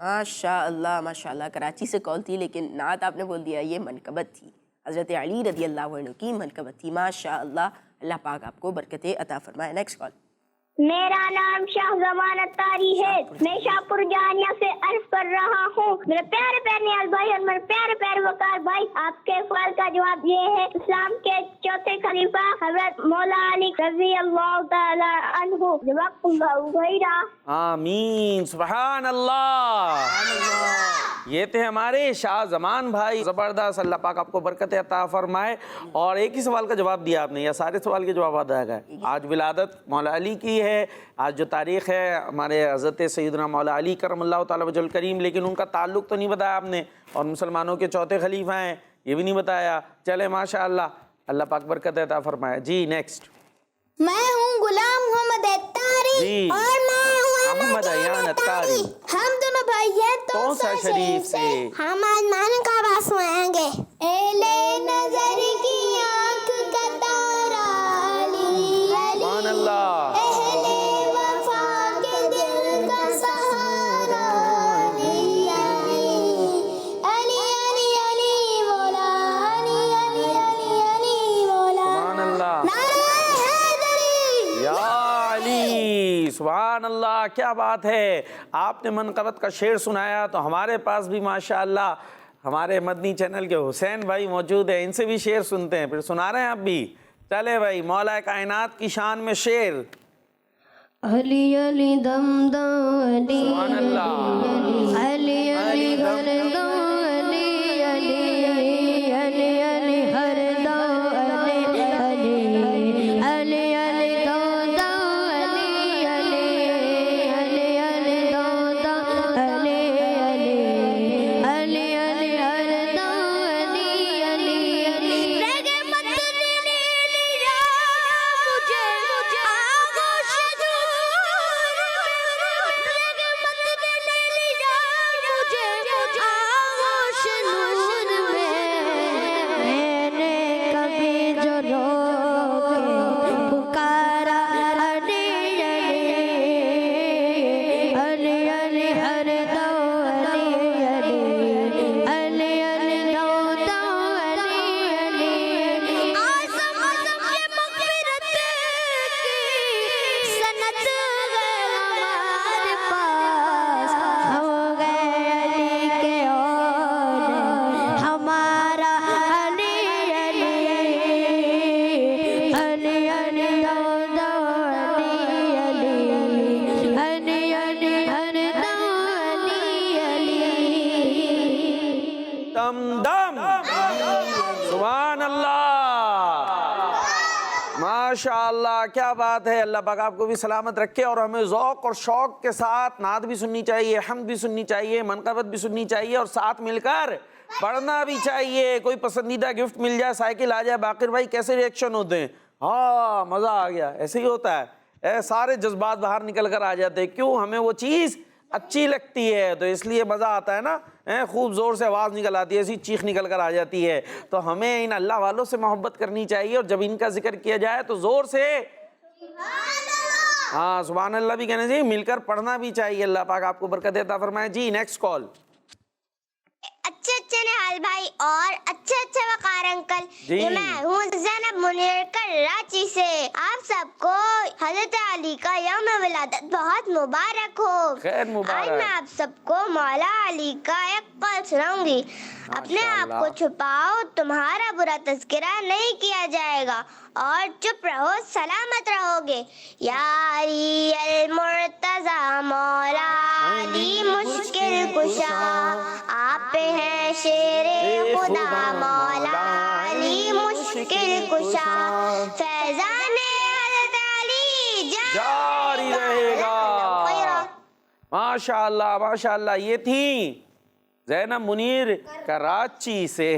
Speaker 4: ماشاء اللہ کراچی سے کال تھی لیکن نعت آپ نے بول دیا، یہ منقبت تھی، حضرت علی رضی اللہ عنہ کی منقبت تھی۔ ماشاء اللہ پاک آپ کو برکتیں عطا فرمائے۔ Next call.
Speaker 6: میرا نام شاہ زمان اتاری ہے، میں شاہپور جانیہ سے عرض کر رہا ہوں۔ میرے پیارے پیارے نیاز بھائی اور میرے پیارے پیارے وقار بھائی، آپ کے سوال کا جواب یہ ہے، اسلام کے چوتھے خلیفہ حضرت مولا علی رضی اللہ تعالی عنہ۔ جزاک اللہ خیرا۔
Speaker 1: آمین، سبحان اللہ۔ یہ تھے ہمارے شاہ زمان بھائی، زبردست، اللہ پاک آپ کو برکت عطا فرمائے۔ اور ایک ہی سوال کا جواب دیا آپ نے یا سارے سوال کے جوابات آ گئے؟ آج ولادت مولا علی کی ہے، آج جو تاریخ ہے ہمارے حضرت سیدنا مولا علی کرم اللہ تعالی وجہ الکریم، لیکن ان کا تعلق تو نہیں بتایا آپ نے، اور مسلمانوں کے چوتھے خلیفہ ہیں یہ بھی نہیں بتایا۔ چلے ماشاء اللہ پاک برکت عطا فرمائے جی۔ نیکسٹ۔
Speaker 6: میں ہوں غلام محمد اتاری
Speaker 1: جی،
Speaker 6: اور میں ہوں
Speaker 1: احمد ایان اتاری۔
Speaker 6: ہم دونوں بھائی ہیں
Speaker 1: توسا شریف سے
Speaker 6: ہم آج کا آواز سنائیں گے۔ اہل نظر کی آنکھ کا تارا علی علی،
Speaker 1: سبحان اللہ،
Speaker 6: اہل وفا کے دل کا سہارا علی علی، علی علی علی مولا علی علی علی علی مولا۔
Speaker 1: سبحان اللہ،
Speaker 6: نعرہ حیدری۔
Speaker 1: یا علی، سبحان اللہ، کیا بات ہے۔ آپ نے منقبت کا شعر سنایا تو ہمارے پاس بھی ماشاءاللہ ہمارے مدنی چینل کے حسین بھائی موجود ہیں، ان سے بھی شعر سنتے ہیں، پھر سنا رہے ہیں آپ بھی۔ چلے بھائی، مولا کائنات کی شان میں شعر۔
Speaker 2: علی علی دم دم علی
Speaker 1: سبحان اللہ،
Speaker 2: علی علی ہر دم علی علی علی علی ہر دم علی علی علی علی دم دم علی علی علی علی دم دم علی علی علی علی ہر دم علی علی علی۔
Speaker 6: رحمت نے لیا مجھے آغوش نور میں، رحمت نے لیا مجھے آغوش نور میں،
Speaker 2: میں نے کبھی جو رو کے پکارا علی علی علی علی ہر دم علی علی علی علی دم دم علی علی۔
Speaker 6: آزم کے مغفرت کی سند
Speaker 2: ہمارے پاس ہو گئے علی کے اور ہمارا علی علی علی علی دم دم علی علی علی علی ہر دم علی علی۔
Speaker 1: دم دم، سبحان اللہ، ماشاءاللہ، کیا بات ہے۔ اللہ پاک آپ کو بھی سلامت رکھے، اور ہمیں ذوق اور شوق کے ساتھ نعت بھی سننی چاہیے، حمد بھی سننی چاہیے، منقبت بھی سننی چاہیے، اور ساتھ مل کر پڑھنا بھی چاہیے۔ کوئی پسندیدہ گفٹ مل جائے، سائیکل آ جائے، باقر بھائی کیسے ریئیکشن ہوتے ہیں؟ ہاں مزہ آ گیا، ایسے ہی ہوتا ہے، سارے جذبات باہر نکل کر آ جاتے ہیں۔ کیوں؟ ہمیں وہ چیز اچھی لگتی ہے تو اس لیے مزہ آتا ہے نا، خوب زور سے آواز نکل آتی ہے، ایسی چیخ نکل کر آ جاتی ہے۔ تو ہمیں ان اللہ والوں سے محبت کرنی چاہیے، اور جب ان کا ذکر کیا جائے تو زور سے ہاں سبحان اللہ بھی کہنا چاہیے، مل کر پڑھنا بھی چاہیے۔ اللہ پاک آپ کو برکت عطا فرمائے جی۔ Next call.
Speaker 3: اچھے اچھے
Speaker 6: نہال بھائی اور اچھے اچھے وقار انکل،
Speaker 1: جی۔
Speaker 6: یہ میں ہوں زینب منیر کراچی سے۔ آپ سب کو حضرت علی کا یوم ولادت بہت مبارک ہو۔
Speaker 1: خیر مبارک۔
Speaker 6: آج میں آپ سب کو مولا علی کا ایک قول سناؤں گی۔ اپنے آپ کو چھپاؤ، تمہارا برا تذکرہ نہیں کیا جائے گا، اور چپ رہو سلامت رہو گے۔ یا علی المرتضی مولا علی مشکل کشا، آپ پہ ہے شیر خدا مولا علی مشکل کشا، فیضان حضرت علی
Speaker 1: جاری رہے گا۔ ماشاء اللہ ماشاء اللہ، یہ تھی زینب منیر کراچی سے۔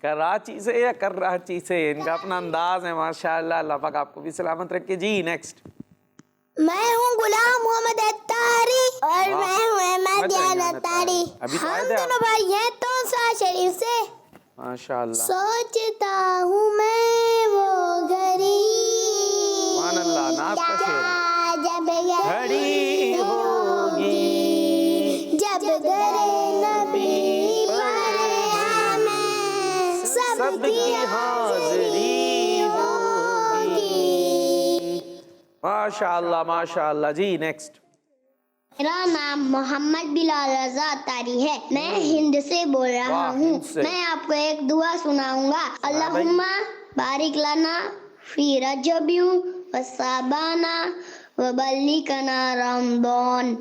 Speaker 1: کراچی سے یا کراچی سے، ان کا اپنا انداز ہے ماشاءاللہ، اللہ پاک آپ کو بھی سلامت رکھے۔ جی نیکسٹ۔
Speaker 6: میں ہوں غلام محمد اتاری اور میں ہوں احمد دیان اتاری۔ ہم دونوں بھائی ہیں توسا شریف سے۔
Speaker 1: ماشاءاللہ
Speaker 6: سوچتا ہوں میں وہ گھڑی،
Speaker 1: سبحان اللہ، نعت کا شعر۔
Speaker 6: جب
Speaker 1: گھڑی ہوگی
Speaker 6: جب در نبی پر ہمیں
Speaker 1: سب کی حاضری ہوگی۔ ماشاءاللہ ماشاءاللہ۔ جی نیکسٹ۔
Speaker 6: میرا نام محمد بلال رضا اتاری ہے، میں ہند سے بول رہا ہوں۔
Speaker 1: ہند سے۔
Speaker 6: میں آپ کو ایک دعا سناؤں گا۔ اللہم بارک لنا فی رجب و شعبان و بلغنا رمضان۔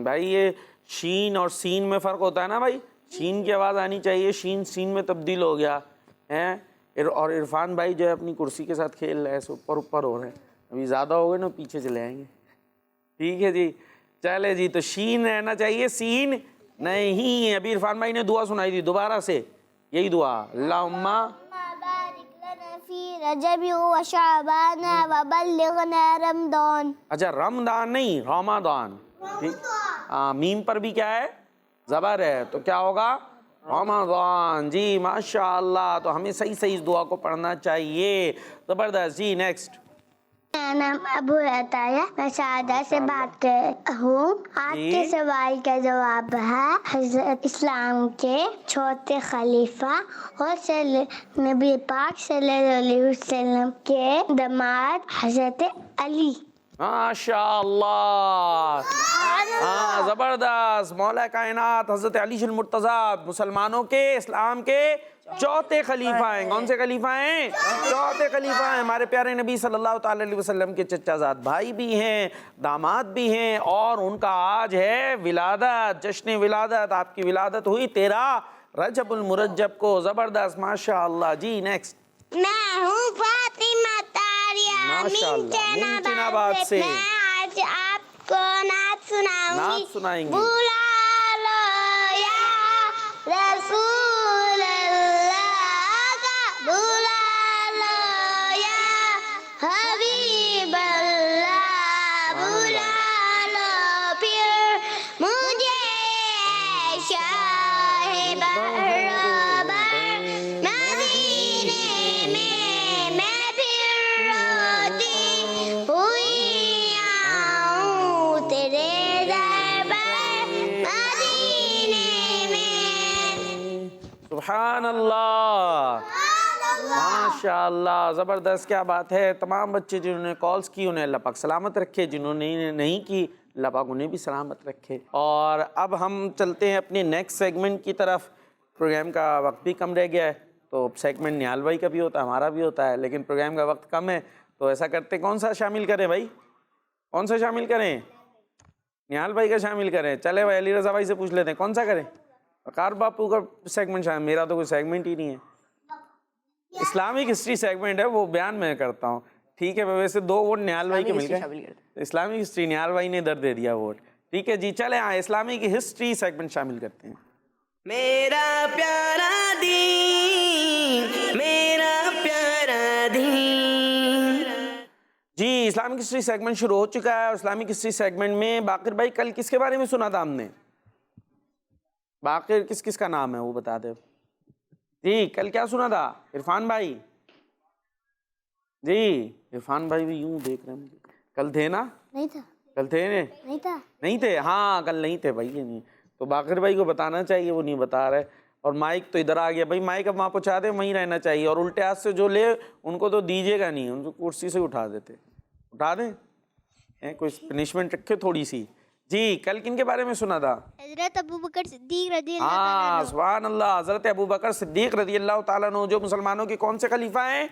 Speaker 1: بھائی یہ شین اور سین میں فرق ہوتا ہے نا بھائی، شین کی آواز آنی چاہیے، شین سین میں تبدیل ہو گیا ہے۔ اور عرفان بھائی جو ہے اپنی کرسی کے ساتھ کھیل رہے ہیں، اوپر اوپر ہو رہے ہیں، ابھی زیادہ ہو گئے نا پیچھے چلے آئیں گے۔ ٹھیک ہے جی، چلے جی، تو شین رہنا چاہیے، سین نہیں۔ ابھی عرفان بھائی نے دعا سنائی تھی، دوبارہ سے یہی دعا، اللہم
Speaker 6: بارک لنا فی رجب و شعبان و بلغنا رمضان۔
Speaker 1: اچھا رمضان نہیں، رمضان۔ میم پر بھی کیا ہے؟ زبر ہے، تو کیا ہوگا؟ رمضان۔ جی ماشاءاللہ، تو ہمیں صحیح صحیح اس دعا کو پڑھنا چاہیے۔ زبردست۔ جی نیکسٹ۔
Speaker 6: میرا نام ابو عطیہ، میں شہادہ سے بات کر ہوں۔ آپ کے سوال کا جواب ہے حضرت اسلام کے چوتھے خلیفہ اور نبی پاک صلی اللہ علیہ وسلم کے داماد حضرت علی۔
Speaker 1: ماشاءاللہ، ہاں زبردست۔ مولا کائنات حضرت علی المرتضیٰ مسلمانوں کے، اسلام کے چوتھے خلیفہ ہیں۔ کون سے خلیفہ ہیں؟ چوتھے خلیفہ ہیں۔ ہمارے پیارے نبی صلی اللہ تعالی علیہ وسلم کے چچا زاد بھائی بھی ہیں، داماد بھی ہیں، اور ان کا آج ہے ولادت، جشن ولادت۔ آپ کی ولادت ہوئی 13 رجب المرجب کو۔ زبردست ماشاءاللہ۔ جی نیکسٹ۔
Speaker 6: میں ہوں فاطمہ طاہرہ
Speaker 1: ماشاءاللہ، مین آباد سے۔
Speaker 6: میں آج آپ کو نعت سناؤں گی۔
Speaker 1: نعت سنائیں گی۔
Speaker 6: بلا لو یا رسول اللہ کا، بلا لو یا حبیب اللہ، بلا لو پھر مجھے شاہ بہرابر مدینے میں، میں پھر روتی ہوئی آؤں تیرے دربار مدینے میں۔
Speaker 1: سبحان اللہ، ماشاءاللہ، زبردست، کیا بات ہے۔ تمام بچے جنہوں نے کالز کی انہیں اللہ پاک سلامت رکھے، جنہوں نے نہیں کی اللہ پاک انہیں بھی سلامت رکھے۔ اور اب ہم چلتے ہیں اپنے نیکسٹ سیگمنٹ کی طرف۔ پروگرام کا وقت بھی کم رہ گیا ہے، تو سیگمنٹ نیال بھائی کا بھی ہوتا ہے، ہمارا بھی ہوتا ہے، لیکن پروگرام کا وقت کم ہے، تو ایسا کرتے کون سا شامل کریں بھائی؟ کون سا شامل کریں؟ نیال بھائی کا شامل کریں۔ چلے بھائی علی رضا بھائی سے پوچھ لیتے ہیں کون سا کریں؟ وقار باپو کا سیگمنٹ شامل، میرا تو کوئی سیگمنٹ ہی نہیں ہے۔ اسلامک ہسٹری سیگمنٹ ہے، وہ بیان میں کرتا ہوں۔ ٹھیک ہے، ویسے 2 ووٹ نیال بھائی کے مل گئے، اسلامک ہسٹری نیال بھائی نے ادھر دے دیا ووٹ۔ ٹھیک ہے جی، چلے اسلامک ہسٹری سیگمنٹ شامل کرتے ہیں۔
Speaker 5: میرا پیارا دین، میرا پیارا دین۔
Speaker 1: جی اسلامک ہسٹری سیگمنٹ شروع ہو چکا ہے، اور اسلامک ہسٹری سیگمنٹ میں باقر بھائی کل کس کے بارے میں سنا تھا ہم نے؟ باقر کس کا نام ہے وہ بتا دے۔ جی کل کیا سنا تھا عرفان بھائی؟ جی عرفان بھائی بھی یوں دیکھ رہے ہیں، کل تھے نا؟
Speaker 6: نہیں تھا،
Speaker 1: کل تھے
Speaker 6: نہیں تھا،
Speaker 1: نہیں تھے؟ ہاں کل نہیں تھے بھائی، نہیں تو باقر بھائی کو بتانا چاہیے، وہ نہیں بتا رہے۔ اور مائک تو ادھر آ گیا بھائی، مائک اب وہاں پہنچا دیں، وہیں رہنا چاہیے، اور الٹے ہاتھ سے جو لے ان کو تو دیجیے گا نہیں، ان کو کرسی سے اٹھا دیتے، اٹھا دیں، کوئی پنشمنٹ رکھے تھوڑی سی. جی کل کن کے بارے میں سنا تھا؟
Speaker 3: حضرت ابو بکر صدیق رضی اللہ
Speaker 1: ہاں
Speaker 3: تعالیٰ عنہ.
Speaker 1: سبحان اللہ، حضرت ابو بکر صدیق رضی اللہ تعالیٰ عنہ جو مسلمانوں کے کون سے خلیفہ ہیں؟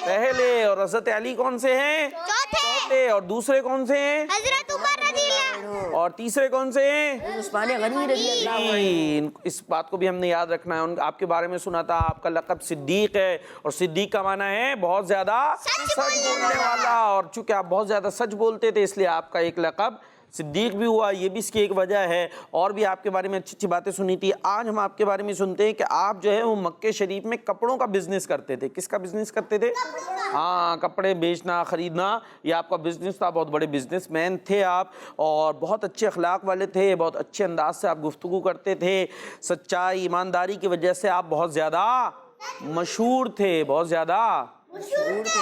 Speaker 1: پہلے. اور حضرت علی کون سے ہیں؟ چوتھے. اور دوسرے کون سے ہیں؟
Speaker 3: حضرت عمر رضی اللہ.
Speaker 1: اور تیسرے کون سے ہیں؟
Speaker 4: عثمان غنی رضی اللہ عنہ.
Speaker 1: جی، اس بات کو بھی ہم نے یاد رکھنا ہے. آپ کے بارے میں سنا تھا آپ کا لقب صدیق ہے، اور صدیق کا معنی ہے بہت زیادا سچ بولنے والا، اور چونکہ آپ بہت زیادہ سچ بولتے تھے اس لیے آپ کا ایک لقب صدیق بھی ہوا. یہ بھی اس کی ایک وجہ ہے. اور بھی آپ کے بارے میں اچھی اچھی باتیں سنی تھی. آج ہم آپ کے بارے میں سنتے ہیں کہ آپ جو ہے وہ مکہ شریف میں کپڑوں کا بزنس کرتے تھے. کس کا بزنس کرتے تھے؟ ہاں، کپڑے بیچنا خریدنا، یہ آپ کا بزنس تھا. بہت بڑے بزنس مین تھے آپ، اور بہت اچھے اخلاق والے تھے، بہت اچھے انداز سے آپ گفتگو کرتے تھے. سچائی ایمانداری کی وجہ سے آپ بہت زیادہ مشہور تھے، بہت زیادہ.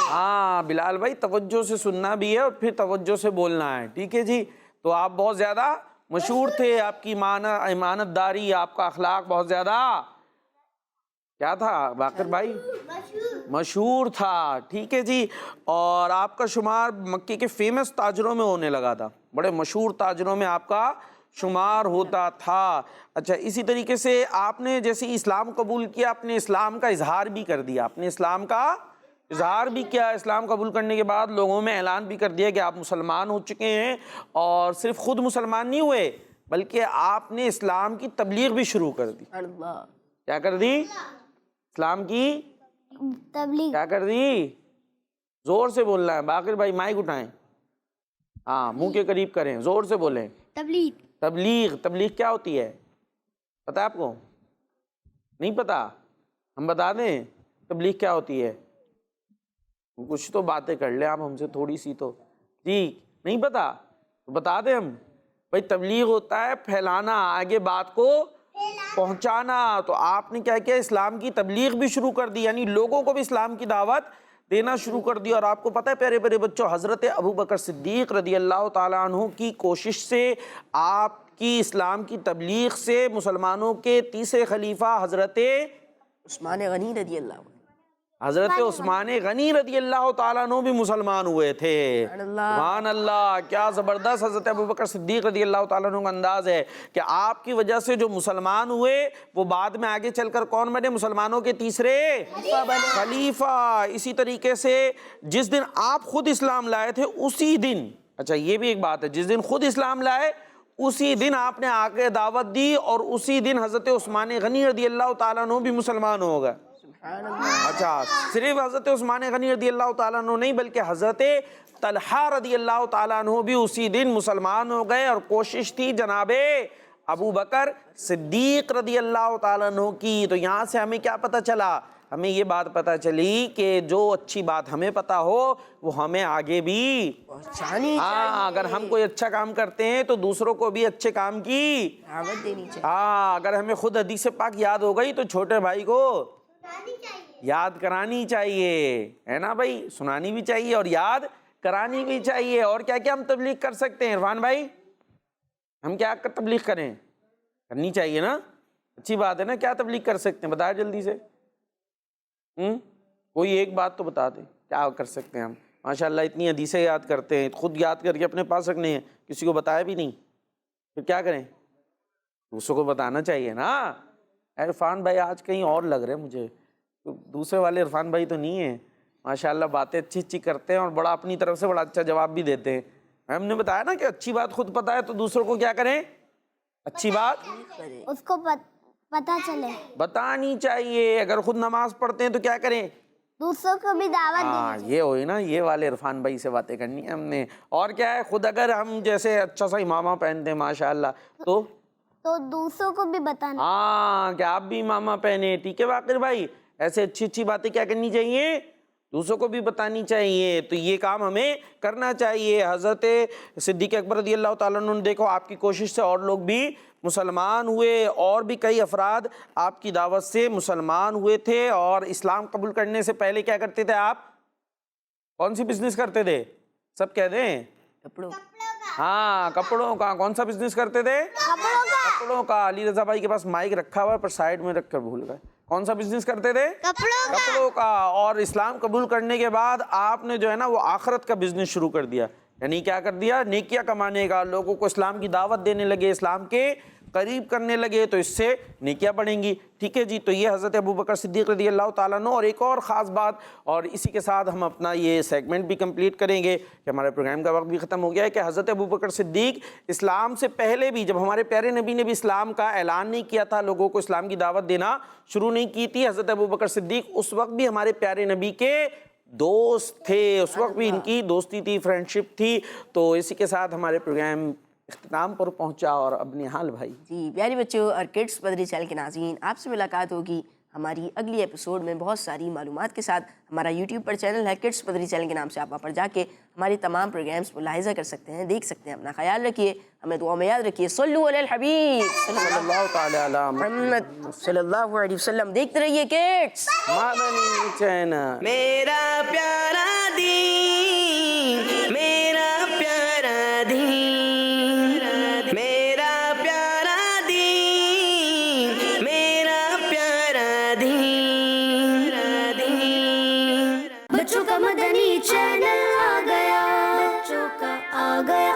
Speaker 1: ہاں بلال بھائی، توجہ سے سننا بھی ہے اور پھر توجہ سے بولنا ہے، ٹھیک ہے جی. تو آپ بہت زیادہ مشہور تھے. آپ کی امانت داری، آپ کا اخلاق بہت زیادہ کیا تھا باقر بھائی؟ مشہور تھا، ٹھیک ہے جی. اور آپ کا شمار مکے کے فیمس تاجروں میں ہونے لگا تھا، بڑے مشہور تاجروں میں آپ کا شمار ہوتا تھا. اچھا، اسی طریقے سے آپ نے جیسے اسلام قبول کیا، اپنے اسلام کا اظہار بھی کر دیا. اپنے اسلام کا اظہار بھی کیا. اسلام قبول کرنے کے بعد لوگوں میں اعلان بھی کر دیا کہ آپ مسلمان ہو چکے ہیں. اور صرف خود مسلمان نہیں ہوئے بلکہ آپ نے اسلام کی تبلیغ بھی شروع کر دی.
Speaker 4: اللہ.
Speaker 1: کیا کر دی؟ اسلام کی
Speaker 3: تبلیغ.
Speaker 1: کیا کر دی؟ زور سے بولنا ہے باقر بھائی، مائک اٹھائیں، ہاں منہ کے قریب کریں، زور سے بولیں.
Speaker 3: تبلیغ.
Speaker 1: تبلیغ. تبلیغ کیا ہوتی ہے پتہ ہے آپ کو؟ نہیں پتا؟ ہم بتا دیں تبلیغ کیا ہوتی ہے. کچھ تو باتیں کر لیں آپ ہم سے تھوڑی سی تو. جی نہیں پتا تو بتا دیں ہم. بھائی تبلیغ ہوتا ہے پھیلانا، آگے بات کو پہنچانا. تو آپ نے کیا کیا؟ اسلام کی تبلیغ بھی شروع کر دی، یعنی لوگوں کو بھی اسلام کی دعوت دینا شروع کر دی. اور آپ کو پتہ ہے پیارے پیارے بچوں، حضرت ابو بکر صدیق رضی اللہ تعالیٰ عنہ کی کوشش سے، آپ کی اسلام کی تبلیغ سے مسلمانوں کے تیسرے خلیفہ حضرت
Speaker 4: عثمان غنی رضی اللہ عنہ،
Speaker 1: حضرت عثمان غنی رضی اللہ تعالیٰ عنہ بھی مسلمان ہوئے تھے. سبحان اللہ، کیا زبردست حضرت ابوبکر صدیق رضی اللہ تعالیٰ عنہ کا انداز ہے کہ آپ کی وجہ سے جو مسلمان ہوئے وہ بعد میں آگے چل کر کون بنے؟ مسلمانوں کے تیسرے خلیفہ. اسی طریقے سے جس دن آپ خود اسلام لائے تھے اسی دن، اچھا یہ بھی ایک بات ہے، جس دن خود اسلام لائے اسی دن آپ نے آگے دعوت دی، اور اسی دن حضرت عثمان غنی رضی اللہ تعالیٰ عنہ بھی مسلمان ہو گئے. اچھا، صرف حضرت عثمان غنی رضی اللہ تعالیٰ عنہ نہیں بلکہ حضرت طلحہ رضی اللہ تعالیٰ عنہ بھی اسی دن مسلمان ہو گئے. اور کوشش تھی جناب ابو بکر صدیق رضی اللہ تعالیٰ عنہ کی. تو یہاں سے ہمیں کیا پتہ چلا؟ ہمیں یہ بات پتہ چلی کہ جو اچھی بات ہمیں پتہ ہو وہ ہمیں آگے بھی
Speaker 4: پہنچانی
Speaker 1: ہاں، اگر ہم کوئی اچھا کام کرتے ہیں تو دوسروں کو بھی اچھے کام کی
Speaker 4: دعوت دینی چاہیے.
Speaker 1: ہاں، اگر ہمیں خود حدیث پاک یاد ہو گئی تو چھوٹے بھائی کو یاد کرانی چاہیے، ہے نا بھائی؟ سنانی بھی چاہیے اور یاد کرانی بھی چاہیے. اور کیا کیا ہم تبلیغ کر سکتے ہیں عرفان بھائی؟ ہم کیا تبلیغ کریں؟ کرنی چاہیے نا، اچھی بات ہے نا. کیا تبلیغ کر سکتے ہیں بتائیں جلدی سے. کوئی ایک بات تو بتا دیں کیا کر سکتے ہیں ہم. ماشاءاللہ اتنی حدیثیں یاد کرتے ہیں، خود یاد کر کے اپنے پاس رکھنے ہیں، کسی کو بتایا بھی نہیں، پھر کیا کریں؟ دوسروں کو بتانا چاہیے نا. عرفان بھائی آج کہیں اور لگ رہے ہیں مجھے، دوسرے والے عرفان بھائی تو نہیں ہیں. ماشاءاللہ باتیں اچھی اچھی کرتے ہیں اور بڑا اپنی طرف سے بڑا اچھا جواب بھی دیتے ہیں. ہم نے بتایا نا کہ اچھی بات خود پتہ ہے تو دوسروں کو کیا کریں؟ اچھی بات
Speaker 3: اس کو پتہ چلے،
Speaker 1: بتانی چاہیے. اگر خود نماز پڑھتے ہیں تو کیا کریں؟
Speaker 3: دوسروں کو بھی دعوت
Speaker 1: ہاں، یہ ہوئی نا، یہ والے عرفان بھائی سے باتیں کرنی ہے ہم نے. اور کیا ہے، خود اگر ہم جیسے اچھا سا امامہ پہنتے ہیں ماشاءاللہ تو
Speaker 3: دوسروں کو بھی بتانا.
Speaker 1: ہاں کہ آپ بھی امامہ پہنے، ٹھیک ہے باقر بھائی؟ ایسے اچھی اچھی باتیں کیا کرنی چاہیے؟ دوسروں کو بھی بتانی چاہیے. تو یہ کام ہمیں کرنا چاہیے. حضرت صدیق اکبر رضی اللہ تعالیٰ عنہ نے دیکھو آپ کی کوشش سے اور لوگ بھی مسلمان ہوئے، اور بھی کئی افراد آپ کی دعوت سے مسلمان ہوئے تھے. اور اسلام قبول کرنے سے پہلے کیا کرتے تھے آپ؟ کون سی بزنس کرتے تھے؟ سب کہہ دیں.
Speaker 4: کپڑوں.
Speaker 1: ہاں، کپڑوں کا. کون سا بزنس کرتے تھے؟ کپڑوں کا. علی رضا بھائی کے پاس مائک رکھا ہوا ہے پر سائڈ میں رکھ کر بھول گئے. کون سا بزنس کرتے تھے؟ کپڑوں کا. اور اسلام قبول کرنے کے بعد آپ نے جو ہے نا وہ آخرت کا بزنس شروع کر دیا. یعنی کیا کر دیا؟ نیکیاں کمانے کا. لوگوں کو اسلام کی دعوت دینے لگے, اسلام کے قریب کرنے لگے, تو اس سے نیکیاں بڑھیں گی. ٹھیک ہے جی. تو یہ حضرت ابوبکر صدیق رضی اللہ تعالیٰ عنہ. اور ایک اور خاص بات, اور اسی کے ساتھ ہم اپنا یہ سیگمنٹ بھی کمپلیٹ کریں گے کہ ہمارے پروگرام کا وقت بھی ختم ہو گیا ہے, کہ حضرت ابوبکر صدیق اسلام سے پہلے بھی, جب ہمارے پیارے نبی نے بھی اسلام کا اعلان نہیں کیا تھا, لوگوں کو اسلام کی دعوت دینا شروع نہیں کی تھی, حضرت ابوبکر صدیق اس وقت بھی ہمارے پیارے نبی کے دوست تھے. اس وقت بھی ان کی دوستی تھی, فرینڈشپ تھی. تو اسی کے ساتھ ہمارے پروگرام اختتام پر پہنچا. اور اب نہال بھائی.
Speaker 4: جی پیاری بچوں اور کڈس مدری چینل کے ناظرین, آپ سے ملاقات ہوگی ہماری اگلی ایپیسوڈ میں بہت ساری معلومات کے ساتھ. ہمارا یوٹیوب پر چینل ہے کڈس مدری چینل کے نام سے, آپ وہاں پر جا کے ہماری تمام پروگرامز ملاحظہ کر سکتے ہیں, دیکھ سکتے ہیں. اپنا خیال رکھیے, ہمیں دعا میں یاد رکھیے. صلو علی الحبیب
Speaker 1: صلی اللہ تعالی علی
Speaker 4: محمد صلی اللہ علیہ وسلم. دیکھتے رہیے کڈس
Speaker 1: مدنی چینل.
Speaker 5: میرا پیارا دین, میرا پیارا دین, میرا پیارا دین, میرا پیارا دین.
Speaker 2: بچوں کا مدنی چینل آ گیا, بچوں کا آ گیا